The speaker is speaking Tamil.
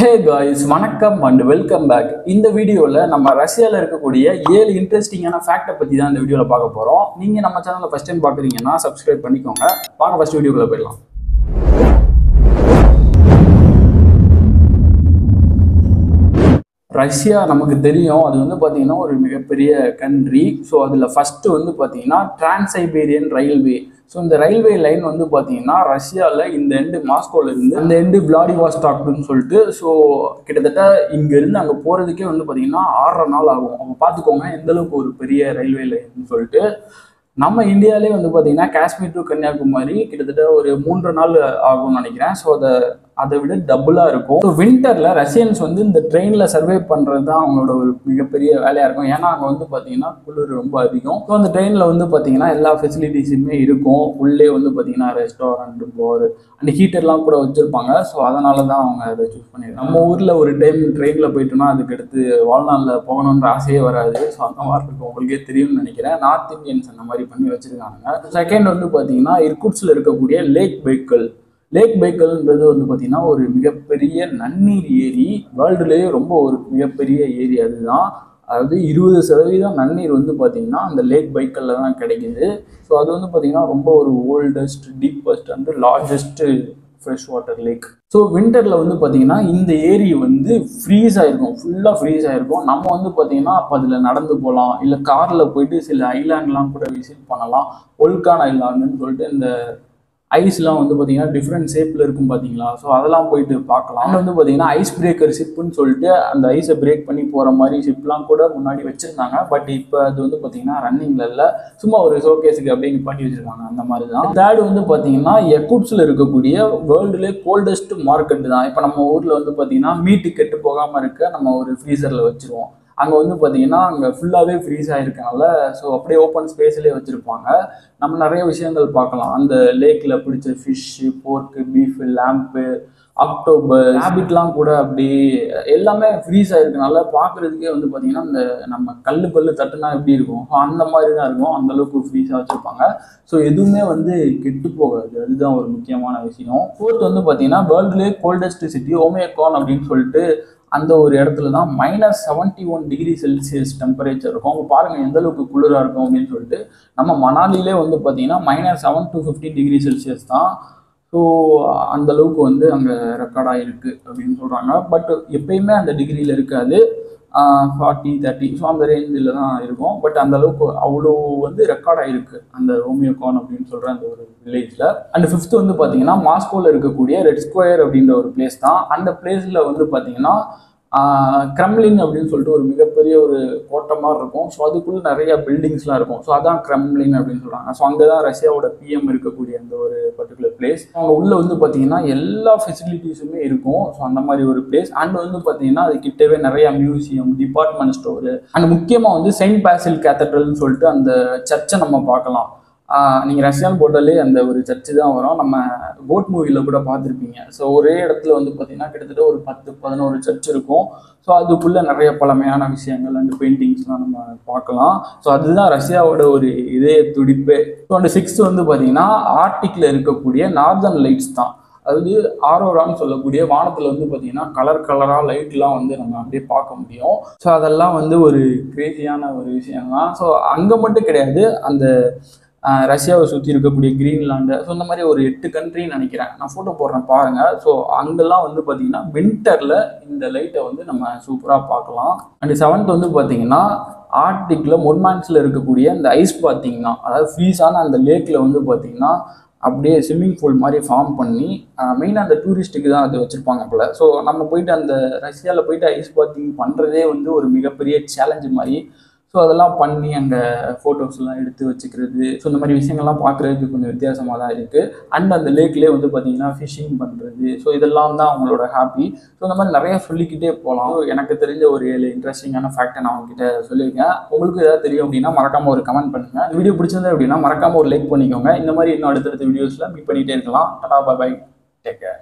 ஹே காய்ஸ், வணக்கம் அண்ட் வெல்கம் பேக். இந்த வீடியோவில் நம்ம ரஷ்யாவில் இருக்கக்கூடிய 7 இன்ட்ரெஸ்டிங்கான ஃபேக்டை பற்றி தான் இந்த வீடியோவில் பார்க்க போகிறோம். நீங்கள் நம்ம சேனலில் ஃபஸ்ட் டைம் பார்க்குறீங்கன்னா சப்ஸ்கிரைப் பண்ணிக்கோங்க. வாங்க ஃபஸ்ட் வீடியோக்குள்ளே போயிடலாம். ரஷ்யா நமக்கு தெரியும், அது வந்து பார்த்தீங்கன்னா ஒரு மிகப்பெரிய கண்ட்ரி. ஸோ அதில் ஃபஸ்ட்டு வந்து பார்த்தீங்கன்னா டிரான்சைபீரியன் ரயில்வே. ஸோ இந்த ரயில்வே லைன் வந்து பார்த்தீங்கன்னா ரஷ்யாவில் இந்த எண்டு மாஸ்கோலேருந்து அந்த எண்டு விளாடிவாஸ்டாக்னு சொல்லிட்டு, ஸோ கிட்டத்தட்ட இங்கேருந்து அங்கே போகிறதுக்கே வந்து பார்த்தீங்கன்னா 6.5 நாள் ஆகும். அவங்க பார்த்துக்கோங்க எந்தளவுக்கு ஒரு பெரிய ரயில்வே லைன்னு சொல்லிட்டு. நம்ம இந்தியாவிலே வந்து பார்த்தீங்கன்னா காஷ்மீர் டு கன்னியாகுமரி கிட்டத்தட்ட ஒரு 3 நாள் ஆகும்னு நினைக்கிறேன். ஸோ அதை விட டபுளாக இருக்கும். ஸோ வின்டரில் ரஷ்யன்ஸ் வந்து இந்த ட்ரெயினில் சர்வே பண்ணுறது தான் அவங்களோட ஒரு மிகப்பெரிய வேலையாக இருக்கும். ஏன்னா அங்கே வந்து பார்த்தீங்கன்னா குளிர் ரொம்ப அதிகம். ஸோ அந்த ட்ரெயினில் வந்து பார்த்தீங்கன்னா எல்லா ஃபெசிலிட்டிஸுமே இருக்கும். உள்ளே வந்து பார்த்தீங்கன்னா ரெஸ்டாரண்ட், பார் அண்ட் ஹீட்டர்லாம் கூட வச்சுருப்பாங்க. ஸோ அதனால தான் அவங்க அதை சூஸ் பண்ணிடுறாங்க. நம்ம ஊரில் ஒரு டைம் ட்ரெயினில் போயிட்டோம்னா அதுக்கடுத்து வாழ்நாளில் போகணுன்ற ஆசையே வராது. ஸோ அந்த மாதிரி இருக்கும், உங்களுக்கே தெரியும்னு நினைக்கிறேன். நார்த் இந்தியன்ஸ் அந்த மாதிரி பண்ணி வச்சுருக்காங்க. செகண்ட் வந்து பார்த்தீங்கன்னா இர்குட்ஸ்கில் இருக்கக்கூடிய லேக் பைக்கல். லேக் பைக்கல்ன்றது வந்து பார்த்தீங்கன்னா ஒரு மிகப்பெரிய நன்னீர் ஏரி. வேர்ல்டுலேயே ரொம்ப ஒரு மிகப்பெரிய ஏரி அதுதான். அதாவது 20% நன்னீர் வந்து பார்த்தீங்கன்னா அந்த லேக் பைக்கலில் தான் கிடைக்குது. ஸோ அது வந்து பார்த்தீங்கன்னா ரொம்ப ஒரு oldest, deepest and largest fresh water lake. So வின்டரில் வந்து பார்த்தீங்கன்னா இந்த ஏரி வந்து ஃப்ரீஸ் ஆகிருக்கும், ஃபுல்லாக ஃப்ரீஸ் ஆகிருக்கும். நம்ம வந்து பார்த்தீங்கன்னா அப்போ அதில் நடந்து போகலாம், இல்லை காரில் போயிட்டு சில ஐலாண்ட்லாம் கூட விசிட் பண்ணலாம். ஒல்கான் ஐலாண்டுன்னு சொல்லிட்டு இந்த ஐஸ்லாம் வந்து பார்த்தீங்கன்னா டிஃப்ரெண்ட் ஷேப்பில் இருக்கும் பார்த்தீங்களா. ஸோ அதெல்லாம் போயிட்டு பார்க்கலாம். அண்ட் வந்து பார்த்தீங்கன்னா ஐஸ் பிரேக்கர் ஷிப்புன்னு சொல்லிட்டு அந்த ஐஸை பிரேக் பண்ணி போகிற மாதிரி ஷிப்லாம் கூட முன்னாடி வச்சுருந்தாங்க. பட் இப்போ அது வந்து பார்த்தீங்கன்னா ரன்னிங்கில் இல்லை, சும்மா ஒரு ஷோகேஸுக்கு அப்படியே நிப்பாட்டி வச்சுருக்காங்க. அந்த மாதிரி தான். தேர்டு வந்து பார்த்தீங்கன்னா யர்குட்ஸ்கில் இருக்கக்கூடிய வேர்ல்டுலேயே கோல்டஸ்ட் மார்க்கெட் தான். இப்போ நம்ம ஊரில் வந்து பார்த்தீங்கன்னா மீட்டு கெட்டு போகாமல் இருக்க நம்ம ஒரு ஃப்ரீசரில் வச்சுருவோம். அங்கே வந்து பார்த்தீங்கன்னா அங்கே ஃபுல்லாகவே ஃப்ரீஸ் ஆகிருக்கனால ஸோ அப்படியே ஓப்பன் ஸ்பேஸ்லேயே வச்சுருப்பாங்க. நம்ம நிறைய விஷயங்கள் பார்க்கலாம். அந்த லேக்கில் பிடிச்ச ஃபிஷ்ஷு, போர்க்கு, பீஃபு, லேம்பு, அக்டோபர், ஹேபிட்லாம் கூட அப்படி எல்லாமே ஃப்ரீஸ் ஆகிருக்கனால பார்க்குறதுக்கே வந்து பார்த்திங்கன்னா இந்த நம்ம கல் தட்டுனா எப்படி இருக்கும் அந்த மாதிரி தான் இருக்கும். அந்தளவுக்கு ஃப்ரீஸாக வச்சுருப்பாங்க. ஸோ எதுவுமே வந்து கெட்டு போகாது, அதுதான் ஒரு முக்கியமான விஷயம். ஃபோர்த் வந்து பார்த்திங்கன்னா வேர்ல்டுலேயே கோல்டஸ்ட் சிட்டி ஓமேகான் அப்படின்னு சொல்லிட்டு அந்த ஒரு இடத்துல தான் -71 டிகிரி செல்சியஸ் டெம்பரேச்சர் இருக்கும். அவங்க பாருங்கள் எந்த அளவுக்கு குளிராக இருக்கும் அப்படின்னு சொல்லிட்டு. நம்ம மணாலிலே வந்து பார்த்தீங்கன்னா -7 to 15 டிகிரி செல்சியஸ் தான். ஸோ அந்தளவுக்கு வந்து அங்கே ரெக்கார்டாக இருக்குது அப்படின்னு சொல்கிறாங்க. பட் எப்பயுமே அந்த டிகிரியில் இருக்காது, 40, 30 ஸோ அந்த ரேஞ்சில் தான் இருக்கும். பட் அந்த அளவுக்கு அவ்வளோ வந்து ரெக்கார்டாக இருக்குது அந்த ஓமியோகான் அப்படின்னு சொல்கிற அந்த ஒரு வில்லேஜில். அண்ட் ஃபிஃப்த் வந்து பார்த்தீங்கன்னா மாஸ்கோவில் இருக்கக்கூடிய ரெட் ஸ்கொயர் அப்படின்ற ஒரு பிளேஸ் தான். அந்த பிளேஸில் வந்து பார்த்தீங்கன்னா கிரெம்லின் அப்படின்னு சொல்லிட்டு ஒரு மிகப்பெரிய ஒரு கோட்டை மாதிரி இருக்கும். ஸோ அதுக்குள்ளே நிறைய பில்டிங்ஸ்லாம் இருக்கும். ஸோ அதான் கிரெம்லின் அப்படின்னு சொல்கிறாங்க. ஸோ அங்கே தான் ரஷ்யாவோட பிஎம் இருக்கக்கூடிய அந்த ஒரு பர்டிகுலர் பிளேஸ். அவங்க உள்ளே வந்து பார்த்தீங்கன்னா எல்லா ஃபெசிலிட்டிஸுமே இருக்கும். ஸோ அந்த மாதிரி ஒரு பிளேஸ். அண்ட் வந்து பார்த்தீங்கன்னா அது கிட்டவே நிறைய மியூசியம், டிபார்ட்மெண்ட் ஸ்டோரு அண்ட் முக்கியமாக வந்து செயின்ட் பாசில் கேத்தட்ரல்னு சொல்லிட்டு அந்த சர்ச்சை நம்ம பார்க்கலாம். நீங்கள் ரஷ்யான்னு போட்டாலே அந்த ஒரு சர்ச்சு தான் வரும். நம்ம போட் மூவியில் கூட பார்த்துருப்பீங்க. ஸோ ஒரே இடத்துல வந்து பார்த்தீங்கன்னா கிட்டத்தட்ட ஒரு 10-11 சர்ச் இருக்கும். ஸோ அதுக்குள்ளே நிறைய பழமையான விஷயங்கள் அண்ட் பெயிண்டிங்ஸ்லாம் நம்ம பார்க்கலாம். ஸோ அதுதான் ரஷ்யாவோட ஒரு இதய துடிப்பே. ஸோ அந்த 6th வந்து பார்த்தீங்கன்னா ஆர்டிக்கில் இருக்கக்கூடிய நார்தர்ன் லைட்ஸ் தான். அதாவது ஆரோரான்னு சொல்லக்கூடிய வானத்தில் வந்து பார்த்தீங்கன்னா கலராக லைட்லாம் வந்து நம்ம அப்படியே பார்க்க முடியும். ஸோ அதெல்லாம் வந்து ஒரு கிரேசியான ஒரு விஷயம் தான். ஸோ அங்கே மட்டும் கிடையாது, அந்த ரஷ்யாவை சுற்றி இருக்கக்கூடிய கிரீன்லாண்டு, ஸோ இந்த மாதிரி ஒரு 8 கண்ட்ரின்னு நினைக்கிறேன். நான் ஃபோட்டோ போடுறேன் பாருங்கள். ஸோ அங்கெல்லாம் வந்து பார்த்தீங்கன்னா வின்டரில் இந்த லைட்டை வந்து நம்ம சூப்பராக பார்க்கலாம். அண்ட் 7th வந்து பார்த்தீங்கன்னா ஆர்டிக்கில் முர்மான்ஸ்கில் இருக்கக்கூடிய இந்த ஐஸ் பார்த்தீங்கன்னா, அதாவது ஃப்ரீஸான அந்த லேக்கில் வந்து பார்த்தீங்கன்னா அப்படியே ஸ்விம்மிங் பூல் மாதிரி ஃபார்ம் பண்ணி மெயினாக அந்த டூரிஸ்ட்டுக்கு தான் அது வச்சுருப்பாங்க போல். ஸோ நம்ம போயிட்டு அந்த ரஷ்யாவில் போயிட்டு ஐஸ் பாத்திங் பண்ணுறதே வந்து ஒரு மிகப்பெரிய சேலஞ்சு மாதிரி. ஸோ அதெல்லாம் பண்ணி அங்கே ஃபோட்டோஸ்லாம் எடுத்து வச்சுக்கிறது, ஸோ இந்த மாதிரி விஷயங்கள்லாம் பார்க்குறதுக்கு கொஞ்சம் வித்தியாசமாக தான் இருக்குது. அண்ட் அந்த லேக்லேயே வந்து பார்த்திங்கன்னா ஃபிஷிங் பண்ணுறது, ஸோ இதெல்லாம் தான் அவங்களோட ஹாப்பி. ஸோ இந்த மாதிரி நிறையா சொல்லிக்கிட்டே போகலாம். எனக்கு தெரிஞ்ச ஒரு 7 இன்ட்ரெஸ்டிங்கான ஃபேக்டை நான் உங்ககிட்ட சொல்லியிருக்கேன். உங்களுக்கு ஏதாவது தெரியும் அப்படின்னா மறக்காமல் ஒரு கமெண்ட் பண்ணுங்கள். இந்த வீடியோ பிடிச்சிருந்தது அப்படின்னா மறக்காமல் ஒரு லைக் பண்ணிக்கோங்க. இந்த மாதிரி இன்னும் அடுத்தடுத்த வீடியோஸில் மீட் பண்ணிகிட்டே இருக்கலாம். Tata, bye bye, take care.